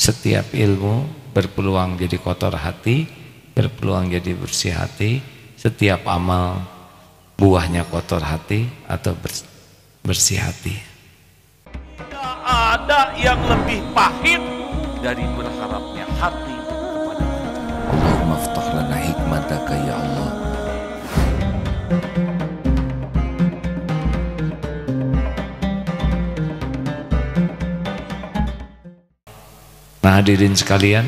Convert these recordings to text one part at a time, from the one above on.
setiap ilmu berpeluang jadi kotor hati, berpeluang jadi bersih hati. Setiap amal buahnya kotor hati atau bersih hati. Tidak ada yang lebih pahit dari berharapnya hati kepada Allah. Allahumma aftah lana hikmataka ya Allah. Nah, hadirin sekalian,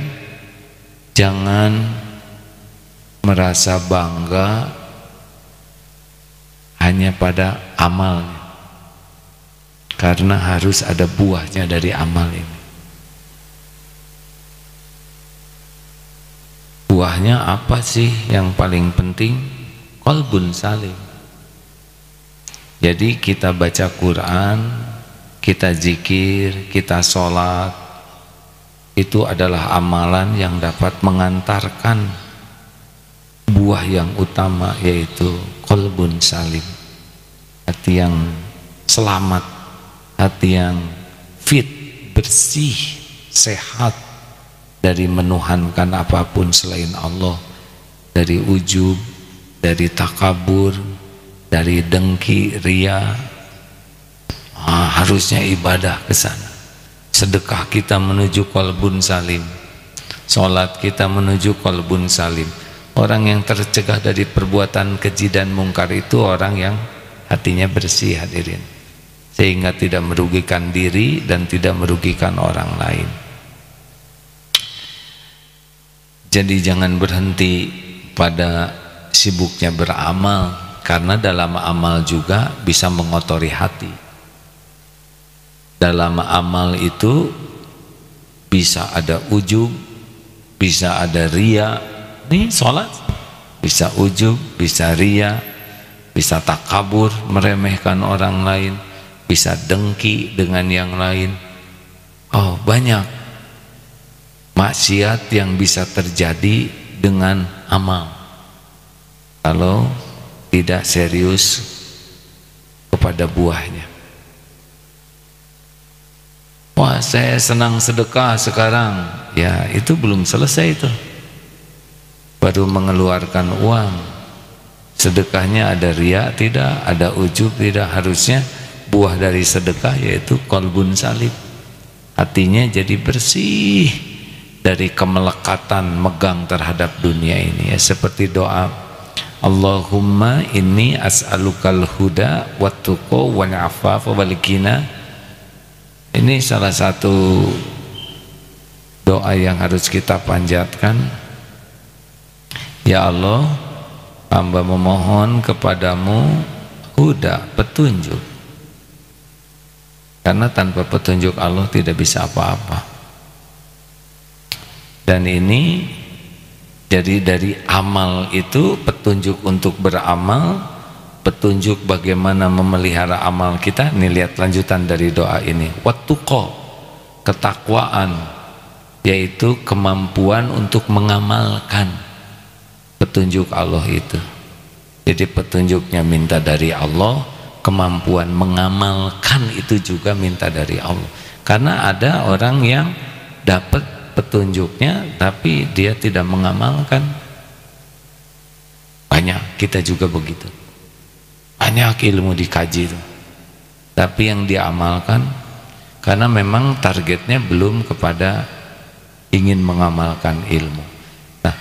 jangan merasa bangga hanya pada amalnya, karena harus ada buahnya dari amal ini. Buahnya apa sih yang paling penting? Qalbun salim. Jadi kita baca Quran, kita zikir, kita sholat, itu adalah amalan yang dapat mengantarkan buah yang utama, yaitu qalbun salim, hati yang selamat, hati yang fit, bersih, sehat dari menuhankan apapun selain Allah, dari ujub, dari takabur, dari dengki, ria. Harusnya ibadah ke sana. Sedekah kita menuju qalbun salim, sholat kita menuju qalbun salim. Orang yang tercegah dari perbuatan keji dan mungkar itu orang yang hatinya bersih, hadirin, sehingga tidak merugikan diri dan tidak merugikan orang lain. Jadi jangan berhenti pada sibuknya beramal, karena dalam amal juga bisa mengotori hati. Dalam amal itu bisa ada ujub, bisa ada ria. Nih sholat bisa ujub, bisa ria, bisa takabur, meremehkan orang lain, bisa dengki dengan yang lain. Oh, banyak maksiat yang bisa terjadi dengan amal kalau tidak serius kepada buahnya. Wah, saya senang sedekah sekarang. Ya, itu belum selesai itu. Baru mengeluarkan uang. Sedekahnya ada riya tidak, ada ujub tidak. Harusnya buah dari sedekah yaitu qalbun salim. Hatinya jadi bersih dari kemelekatan megang terhadap dunia ini, ya, seperti doa Allahumma inni as'alukal huda wattuqa wal afafa wal ghina. Ini salah satu doa yang harus kita panjatkan. Ya Allah, hamba memohon kepadamu huda, petunjuk, karena tanpa petunjuk Allah tidak bisa apa-apa. Dan ini jadi dari amal itu petunjuk untuk beramal, petunjuk bagaimana memelihara amal kita. Ini lihat lanjutan dari doa ini. Wattuqa, ketakwaan, yaitu kemampuan untuk mengamalkan petunjuk Allah itu. Jadi petunjuknya minta dari Allah, kemampuan mengamalkan itu juga minta dari Allah. Karena ada orang yang dapat petunjuknya tapi dia tidak mengamalkan. Banyak, kita juga begitu. Banyak ilmu dikaji itu, tapi yang diamalkan karena memang targetnya belum kepada ingin mengamalkan ilmu. Nah,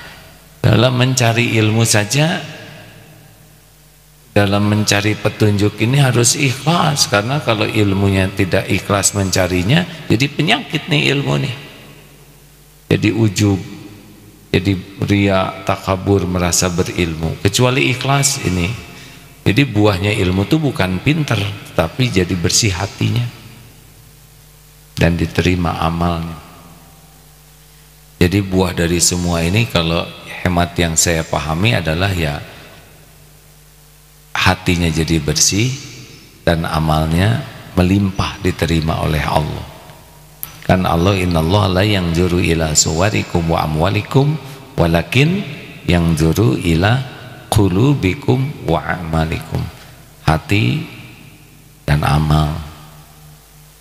dalam mencari ilmu saja, dalam mencari petunjuk ini harus ikhlas, karena kalau ilmunya tidak ikhlas mencarinya, jadi penyakit nih ilmu nih. Jadi ujub, jadi ria, takabur, merasa berilmu, kecuali ikhlas ini. Jadi buahnya ilmu itu bukan pinter, tapi jadi bersih hatinya dan diterima amalnya. Jadi buah dari semua ini kalau hemat yang saya pahami adalah ya hatinya jadi bersih dan amalnya melimpah diterima oleh Allah. Kan Allah, innallaha la yanzuru ila suwarikum wa amwalikum walakin yanzuru ila qulubikum wa amalikum. Hati dan amal.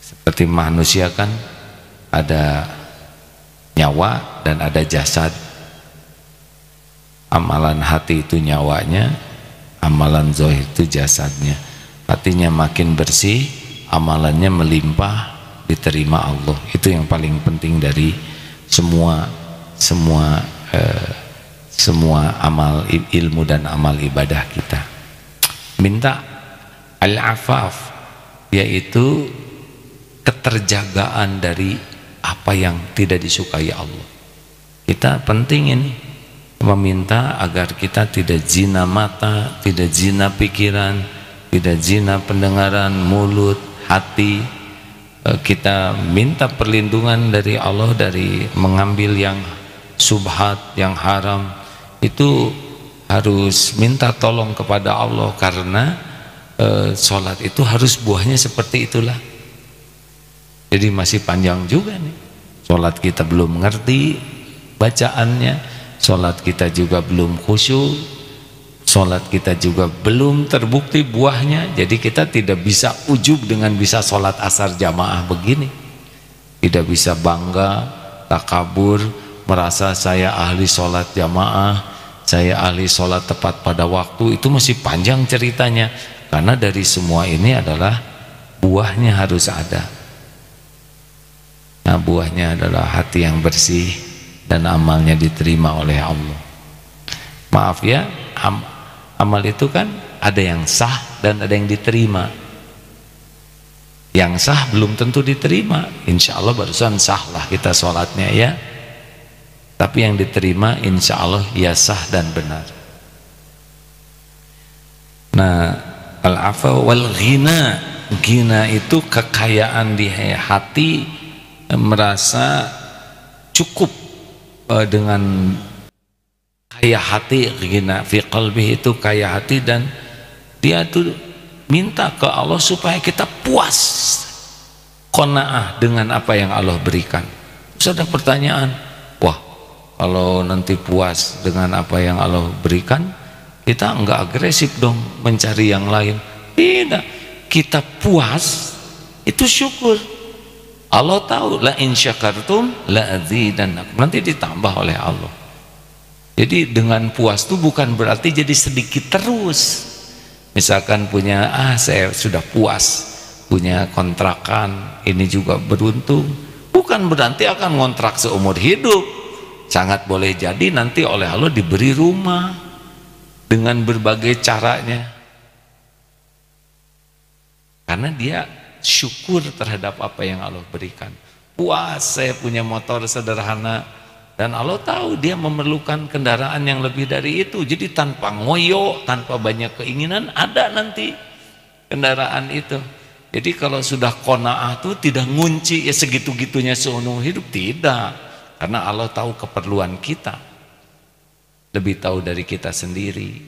Seperti manusia kan ada nyawa dan ada jasad. Amalan hati itu nyawanya, amalan zahir itu jasadnya. Hatinya makin bersih, amalannya melimpah, diterima Allah. Itu yang paling penting dari semua amal ilmu dan amal ibadah kita. Minta al-afaf, yaitu keterjagaan dari apa yang tidak disukai Allah. Kita penting ini meminta agar kita tidak zina mata, tidak zina pikiran, tidak zina pendengaran, mulut, hati. Kita minta perlindungan dari Allah dari mengambil yang subhat, yang haram. Itu harus minta tolong kepada Allah, karena sholat itu harus buahnya seperti itulah. Jadi masih panjang juga nih. Sholat kita belum mengerti bacaannya, sholat kita juga belum khusyuk, sholat kita juga belum terbukti buahnya. Jadi kita tidak bisa ujub dengan bisa sholat asar jamaah begini. Tidak bisa bangga, takabur, merasa saya ahli sholat jamaah, saya ahli sholat tepat pada waktu. Itu masih panjang ceritanya, karena dari semua ini adalah buahnya harus ada. Nah, buahnya adalah hati yang bersih dan amalnya diterima oleh Allah. Maaf ya, amal itu kan ada yang sah dan ada yang diterima. Yang sah belum tentu diterima. Insya Allah barusan sah lah kita sholatnya ya. Tapi yang diterima insya Allah ya sah dan benar. Nah, al-afa wal ghina, ghina itu kekayaan di hati, merasa cukup dengan kaya hati. Ghina fi qalbi itu kaya hati, dan dia tuh minta ke Allah supaya kita puas, qanaah dengan apa yang Allah berikan. Terus ada pertanyaan, wah kalau nanti puas dengan apa yang Allah berikan, kita enggak agresif dong mencari yang lain. Tidak, kita puas itu syukur. Allah tahu, la in syakartum la azidannakum, nanti ditambah oleh Allah. Jadi dengan puas itu bukan berarti jadi sedikit terus. Misalkan punya, saya sudah puas punya kontrakan, ini juga beruntung, bukan berarti akan ngontrak seumur hidup. Sangat boleh jadi nanti oleh Allah diberi rumah dengan berbagai caranya, karena dia syukur terhadap apa yang Allah berikan. Puas saya punya motor sederhana, dan Allah tahu dia memerlukan kendaraan yang lebih dari itu. Jadi tanpa ngoyo, tanpa banyak keinginan, ada nanti kendaraan itu. Jadi kalau sudah qanaah itu tidak ngunci ya segitu-gitunya seumur hidup, tidak. Karena Allah tahu keperluan kita, lebih tahu dari kita sendiri.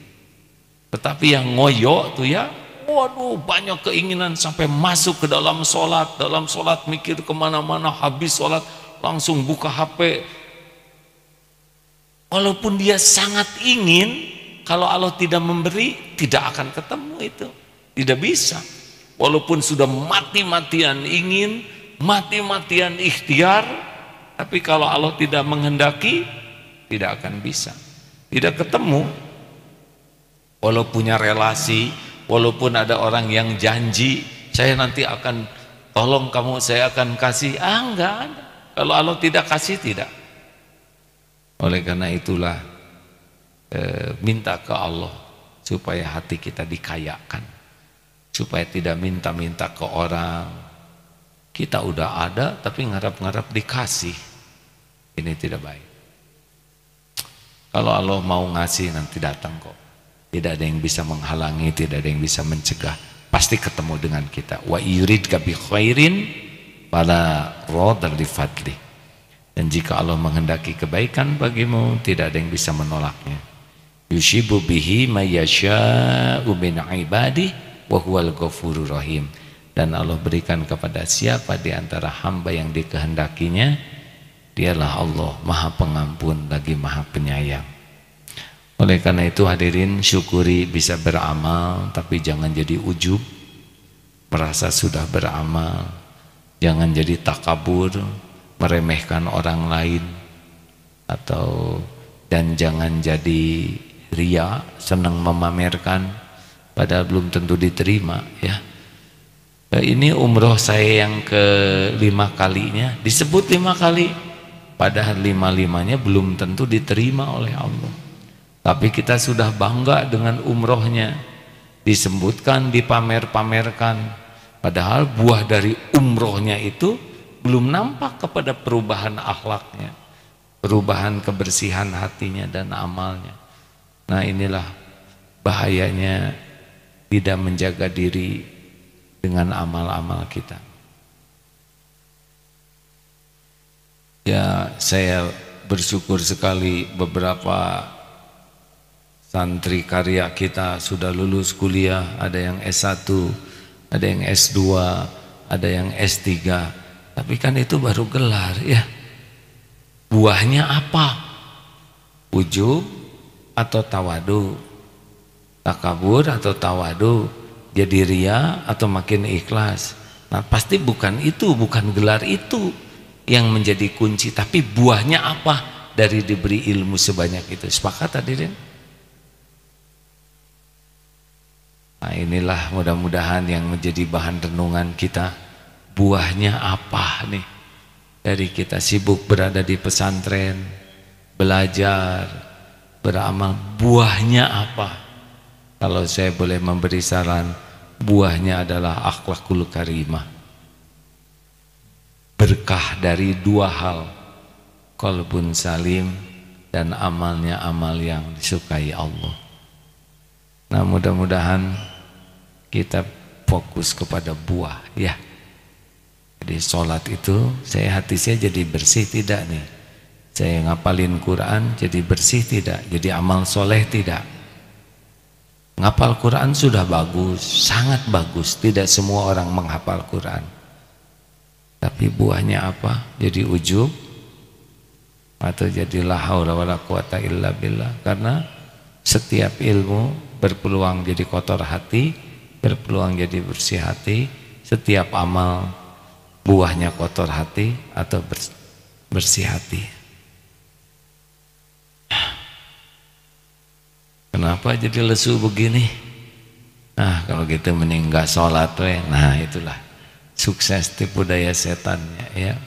Tetapi yang ngoyo tuh ya, waduh banyak keinginan sampai masuk ke dalam sholat mikir kemana-mana, habis sholat langsung buka HP. Walaupun dia sangat ingin, kalau Allah tidak memberi, tidak akan ketemu itu, tidak bisa. Walaupun sudah mati-matian ingin, mati-matian ikhtiar, tapi kalau Allah tidak menghendaki, tidak akan bisa, tidak ketemu. Walau punya relasi, walaupun ada orang yang janji, saya nanti akan tolong kamu, saya akan kasih, enggak ada. Kalau Allah tidak kasih, tidak. Oleh karena itulah minta ke Allah supaya hati kita dikayakan, supaya tidak minta-minta ke orang. Kita udah ada tapi ngarap-ngarap dikasih, ini tidak baik. Kalau Allah mau ngasih nanti datang kok, tidak ada yang bisa menghalangi, tidak ada yang bisa mencegah, pasti ketemu dengan kita. Wa yuridka bi khairin fala radda li fadli. Dan jika Allah menghendaki kebaikan bagimu, tidak ada yang bisa menolaknya. Yushibu bihi may yasha'u min ibadihi wa huwal ghafurur rahim. Dan Allah berikan kepada siapa di antara hamba yang dikehendakinya, dialah Allah Maha Pengampun lagi Maha Penyayang. Oleh karena itu hadirin, syukuri bisa beramal, tapi jangan jadi ujub, merasa sudah beramal. Jangan jadi takabur, meremehkan orang lain. atau dan jangan jadi ria, senang memamerkan padahal belum tentu diterima ya. Ini umroh saya yang ke-5 kalinya, disebut 5 kali padahal 5-5-nya belum tentu diterima oleh Allah. Tapi kita sudah bangga dengan umrohnya, disebutkan, dipamer-pamerkan, padahal buah dari umrohnya itu belum nampak kepada perubahan akhlaknya, perubahan kebersihan hatinya dan amalnya. Nah, inilah bahayanya tidak menjaga diri dengan amal-amal kita. Ya, saya bersyukur sekali beberapa santri karya kita sudah lulus kuliah, ada yang S1, ada yang S2, ada yang S3. Tapi kan itu baru gelar ya. Buahnya apa? Ujub atau tawadu? Takabur atau tawadu? Jadi ria atau makin ikhlas? Nah, pasti bukan itu, bukan gelar itu yang menjadi kunci, tapi buahnya apa dari diberi ilmu sebanyak itu. Sepakat hadirin? Nah, inilah mudah-mudahan yang menjadi bahan renungan kita. Buahnya apa nih dari kita sibuk berada di pesantren, belajar, beramal, buahnya apa? Kalau saya boleh memberi saran, buahnya adalah akhlakul karimah, berkah dari 2 hal, qalbun salim dan amalnya amal yang disukai Allah. Nah, mudah-mudahan kita fokus kepada buah ya. Jadi sholat itu hati saya jadi bersih tidak nih? Saya ngapalin Quran jadi bersih tidak? Jadi amal soleh tidak? Ngapal Quran sudah bagus, sangat bagus. Tidak semua orang menghafal Quran. Tapi buahnya apa? Jadi ujub atau jadi la haula wala quwata illa billah. Karena setiap ilmu berpeluang jadi kotor hati, berpeluang jadi bersih hati. Setiap amal buahnya kotor hati atau bersih hati. Kenapa jadi lesu begini? Nah, kalau gitu mending gak sholat we. Nah, itulah sukses tipu daya setannya ya.